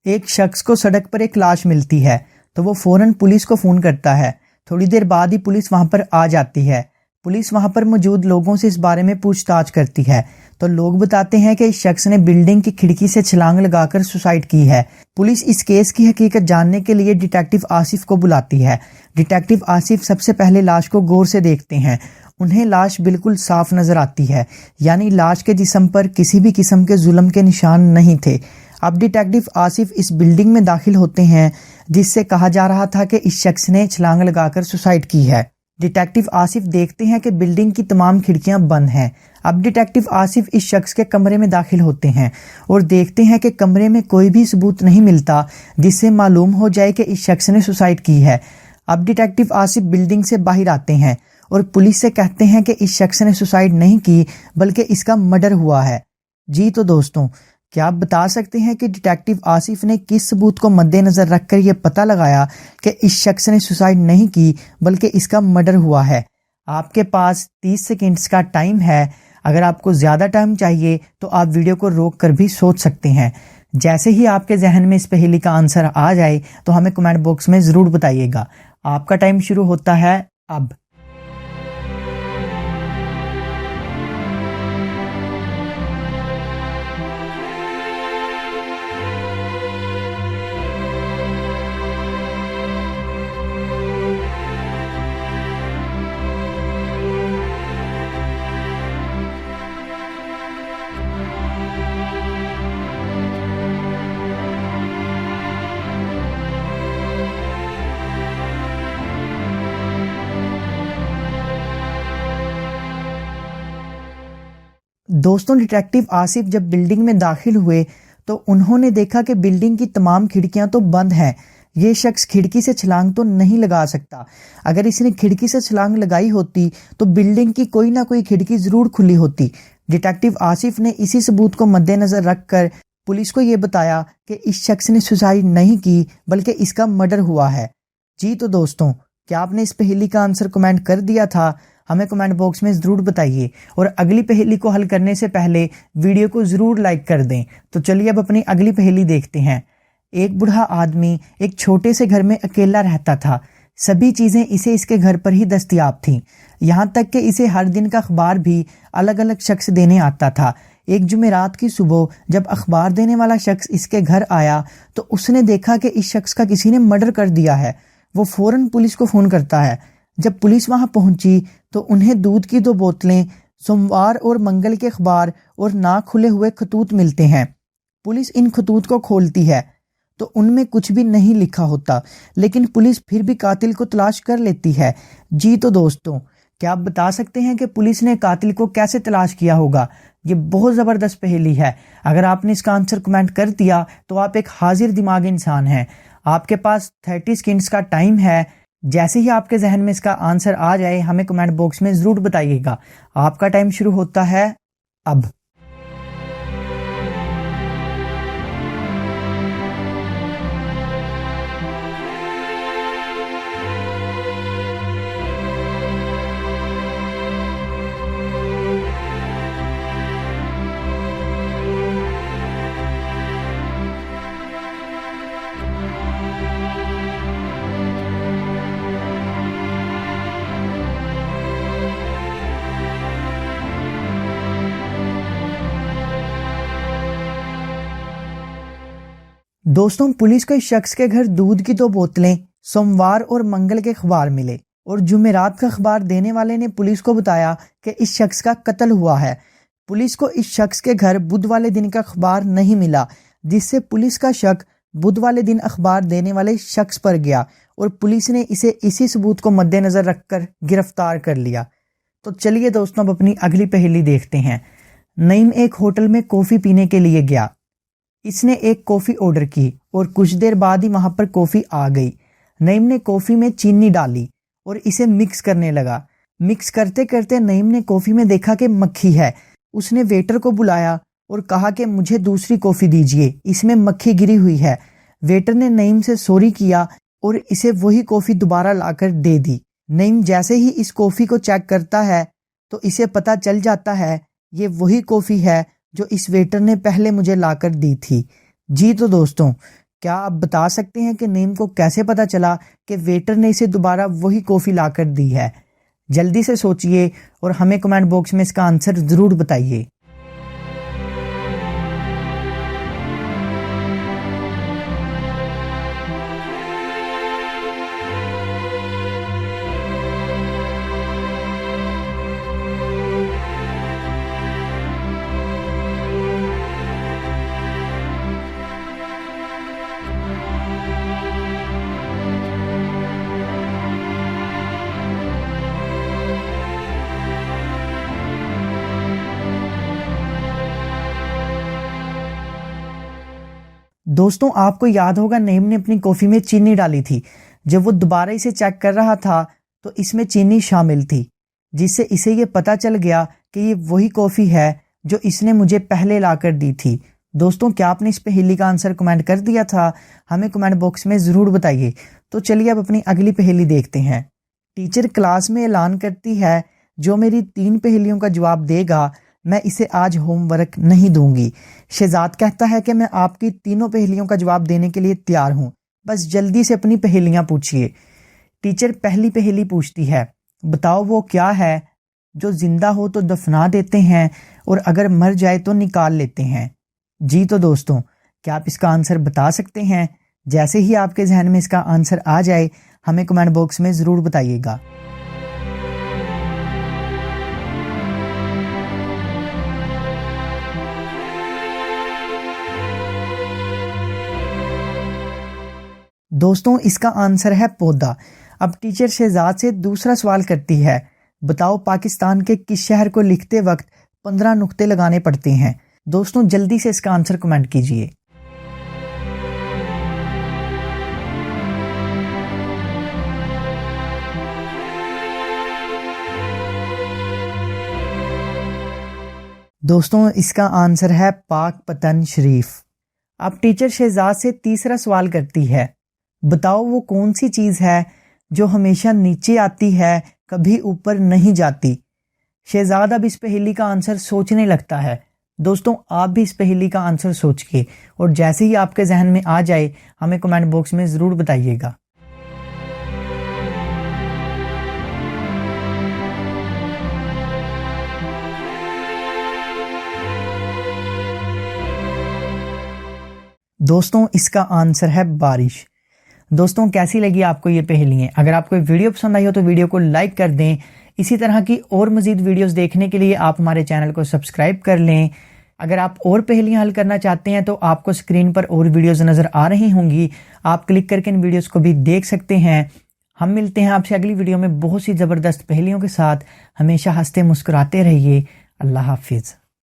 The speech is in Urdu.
ایک شخص کو سڑک پر ایک لاش ملتی ہے تو وہ فوراً پولیس کو فون کرتا ہے۔ تھوڑی دیر بعد ہی پولیس وہاں پر آ جاتی ہے۔ پولیس وہاں پر موجود لوگوں سے اس بارے میں پوچھ تاچھ کرتی ہے تو لوگ بتاتے ہیں کہ اس شخص نے بلڈنگ کی کھڑکی سے چھلانگ لگا کر سوسائڈ کی ہے۔ پولیس اس کیس کی حقیقت جاننے کے لیے ڈیٹیکٹیو آصف کو بلاتی ہے۔ ڈیٹیکٹیو آصف سب سے پہلے لاش کو غور سے دیکھتے ہیں۔ انہیں لاش بالکل صاف نظر آتی ہے، یعنی لاش کے جسم پر کسی بھی قسم کے ظلم کے نشان نہیں تھے۔ اب ڈیٹیکٹیو آصف اس بلڈنگ میں داخل ہوتے ہیں جس سے کہا جا رہا تھا کہ اس شخص نے چھلانگ لگا کر سوسائڈ کی ہے۔ ڈیٹیکٹیو آصف دیکھتے ہیں کہ بلڈنگ کی تمام کھڑکیاں بند ہیں۔ اب ڈیٹیکٹیو آصف اس شخص کے کمرے میں داخل ہوتے ہیں اور دیکھتے ہیں کہ کمرے میں کوئی بھی ثبوت نہیں ملتا جس سے معلوم ہو جائے کہ اس شخص نے سوسائڈ کی ہے۔ اب ڈیٹیکٹیو آصف بلڈنگ سے باہر آتے ہیں اور پولیس سے کہتے ہیں کہ اس شخص نے سوسائڈ نہیں کی بلکہ اس کا مرڈر ہوا ہے۔ جی تو دوستوں، کیا آپ بتا سکتے ہیں کہ ڈیٹیکٹیو آصف نے کس ثبوت کو مد نظر رکھ کر یہ پتہ لگایا کہ اس شخص نے سوسائڈ نہیں کی بلکہ اس کا مرڈر ہوا ہے؟ آپ کے پاس 30 سیکنڈز کا ٹائم ہے۔ اگر آپ کو زیادہ ٹائم چاہیے تو آپ ویڈیو کو روک کر بھی سوچ سکتے ہیں۔ جیسے ہی آپ کے ذہن میں اس پہیلی کا آنسر آ جائے تو ہمیں کمنٹ باکس میں ضرور بتائیے گا۔ آپ کا ٹائم شروع ہوتا ہے اب۔ دوستوں، ڈیٹیکٹیو آصف جب بلڈنگ میں داخل ہوئے تو انہوں نے دیکھا کہ بلڈنگ کی تمام کھڑکیاں تو بند ہیں۔ یہ شخص کھڑکی سے چھلانگ تو نہیں لگا سکتا۔ اگر اس نے کھڑکی سے چھلانگ لگائی ہوتی تو بلڈنگ کی کوئی نہ کوئی کھڑکی ضرور کھلی ہوتی۔ ڈیٹیکٹیو آصف نے اسی ثبوت کو مد نظر رکھ کر پولیس کو یہ بتایا کہ اس شخص نے سوسائڈ نہیں کی بلکہ اس کا مرڈر ہوا ہے۔ جی تو دوستوں، کیا آپ نے اس پہیلی کا آنسر کمنٹ کر دیا تھا؟ ہمیں کمنٹ باکس میں ضرور بتائیے، اور اگلی پہیلی کو حل کرنے سے پہلے ویڈیو کو ضرور لائک کر دیں۔ تو چلیے اب اپنی اگلی پہیلی دیکھتے ہیں۔ ایک بوڑھا آدمی ایک چھوٹے سے گھر میں اکیلا رہتا تھا۔ سبھی چیزیں اسے اس کے گھر پر ہی دستیاب تھیں، یہاں تک کہ اسے ہر دن کا اخبار بھی الگ الگ شخص دینے آتا تھا۔ ایک جمعرات کی صبح جب اخبار دینے والا شخص اس کے گھر آیا تو اس نے دیکھا کہ اس شخص کا کسی نے مرڈر کر دیا ہے۔ وہ فوراً پولیس کو فون کرتا ہے۔ جب پولیس وہاں پہنچی تو انہیں دودھ کی 2 بوتلیں، سوموار اور منگل کے اخبار اور نہ کھلے ہوئے خطوط ملتے ہیں۔ پولیس ان خطوط کو کھولتی ہے تو ان میں کچھ بھی نہیں لکھا ہوتا، لیکن پولیس پھر بھی قاتل کو تلاش کر لیتی ہے۔ جی تو دوستوں، کیا آپ بتا سکتے ہیں کہ پولیس نے قاتل کو کیسے تلاش کیا ہوگا؟ یہ بہت زبردست پہیلی ہے۔ اگر آپ نے اس کا آنسر کمنٹ کر دیا تو آپ ایک حاضر دماغ انسان ہیں۔ آپ کے پاس 30 سیکنڈز کا ٹائم ہے۔ جیسے ہی آپ کے ذہن میں اس کا آنسر آ جائے ہمیں کمنٹ باکس میں ضرور بتائیے گا۔ آپ کا ٹائم شروع ہوتا ہے اب۔ دوستوں، پولیس کو اس شخص کے گھر دودھ کی 2 بوتلیں، سوموار اور منگل کے اخبار ملے، اور جمعرات کا اخبار دینے والے نے پولیس کو بتایا کہ اس شخص کا قتل ہوا ہے۔ پولیس کو اس شخص کے گھر بدھ والے دن کا اخبار نہیں ملا، جس سے پولیس کا شک بدھ والے دن اخبار دینے والے شخص پر گیا اور پولیس نے اسے اسی ثبوت کو مد نظر رکھ کر گرفتار کر لیا۔ تو چلیے دوستوں، اب اپنی اگلی پہیلی دیکھتے ہیں۔ نعیم ایک ہوٹل میں کافی پینے کے لیے گیا۔ اس نے ایک کافی آرڈر کی اور کچھ دیر بعد ہی وہاں پر کافی آ گئی۔ نعیم نے کافی میں چینی ڈالی اور اسے مکس کرنے لگا۔ مکس کرتے کرتے نعیم نے کافی میں دیکھا کہ مکھی ہے۔ اس نے ویٹر کو بلایا اور کہا کہ مجھے دوسری کافی دیجیے، اس میں مکھی گری ہوئی ہے۔ ویٹر نے نعیم سے سوری کیا اور اسے وہی کافی دوبارہ لا کر دے دی۔ نعیم جیسے ہی اس کافی کو چیک کرتا ہے تو اسے پتہ چل جاتا ہے یہ وہی کافی ہے جو اس ویٹر نے پہلے مجھے لا کر دی تھی۔ جی تو دوستوں، کیا آپ بتا سکتے ہیں کہ نیم کو کیسے پتا چلا کہ ویٹر نے اسے دوبارہ وہی کافی لا کر دی ہے؟ جلدی سے سوچئے اور ہمیں کمنٹ باکس میں اس کا آنسر ضرور بتائیے۔ دوستوں آپ کو یاد ہوگا نیم نے اپنی کافی میں چینی ڈالی تھی۔ جب وہ دوبارہ اسے چیک کر رہا تھا تو اس میں چینی شامل تھی، جس سے اسے یہ پتا چل گیا کہ یہ وہی کافی ہے جو اس نے مجھے پہلے لا کر دی تھی۔ دوستوں کیا آپ نے اس پہیلی کا آنسر کمنٹ کر دیا تھا؟ ہمیں کمنٹ باکس میں ضرور بتائیے۔ تو چلیے اب اپنی اگلی پہیلی دیکھتے ہیں۔ ٹیچر کلاس میں اعلان کرتی ہے جو میری 3 پہیلیوں کا جواب دے گا میں اسے آج ہوم ورک نہیں دوں گی۔ شہزاد کہتا ہے کہ میں آپ کی 3 پہیلیوں کا جواب دینے کے لیے تیار ہوں، بس جلدی سے اپنی پہیلیاں پوچھئے۔ ٹیچر پہلی پہیلی پوچھتی ہے، بتاؤ وہ کیا ہے جو زندہ ہو تو دفنا دیتے ہیں اور اگر مر جائے تو نکال لیتے ہیں؟ جی تو دوستوں کیا آپ اس کا آنسر بتا سکتے ہیں؟ جیسے ہی آپ کے ذہن میں اس کا آنسر آ جائے ہمیں کمنٹ باکس میں ضرور بتائیے گا۔ دوستوں اس کا آنسر ہے پودا۔ اب ٹیچر شہزاد سے دوسرا سوال کرتی ہے، بتاؤ پاکستان کے کس شہر کو لکھتے وقت 15 نقطے لگانے پڑتے ہیں؟ دوستوں جلدی سے اس کا آنسر کمنٹ کیجئے۔ دوستوں اس کا آنسر ہے پاک پتن شریف۔ اب ٹیچر شہزاد سے تیسرا سوال کرتی ہے، بتاؤ وہ کون سی چیز ہے جو ہمیشہ نیچے آتی ہے کبھی اوپر نہیں جاتی؟ شہزاد اب اس پہیلی کا آنسر سوچنے لگتا ہے۔ دوستوں آپ بھی اس پہیلی کا آنسر سوچئے اور جیسے ہی آپ کے ذہن میں آ جائے ہمیں کمنٹ باکس میں ضرور بتائیے گا۔ دوستوں اس کا آنسر ہے بارش۔ دوستوں کیسی لگی آپ کو یہ پہیلیاں؟ اگر آپ کو یہ ویڈیو پسند آئی ہو تو ویڈیو کو لائک کر دیں۔ اسی طرح کی اور مزید ویڈیوز دیکھنے کے لیے آپ ہمارے چینل کو سبسکرائب کر لیں۔ اگر آپ اور پہیلیاں حل کرنا چاہتے ہیں تو آپ کو اسکرین پر اور ویڈیوز نظر آ رہی ہوں گی، آپ کلک کر کے ان ویڈیوز کو بھی دیکھ سکتے ہیں۔ ہم ملتے ہیں آپ سے اگلی ویڈیو میں بہت سی زبردست پہیلیوں کے ساتھ۔ ہمیشہ ہنستے مسکراتے رہیے۔ اللہ حافظ۔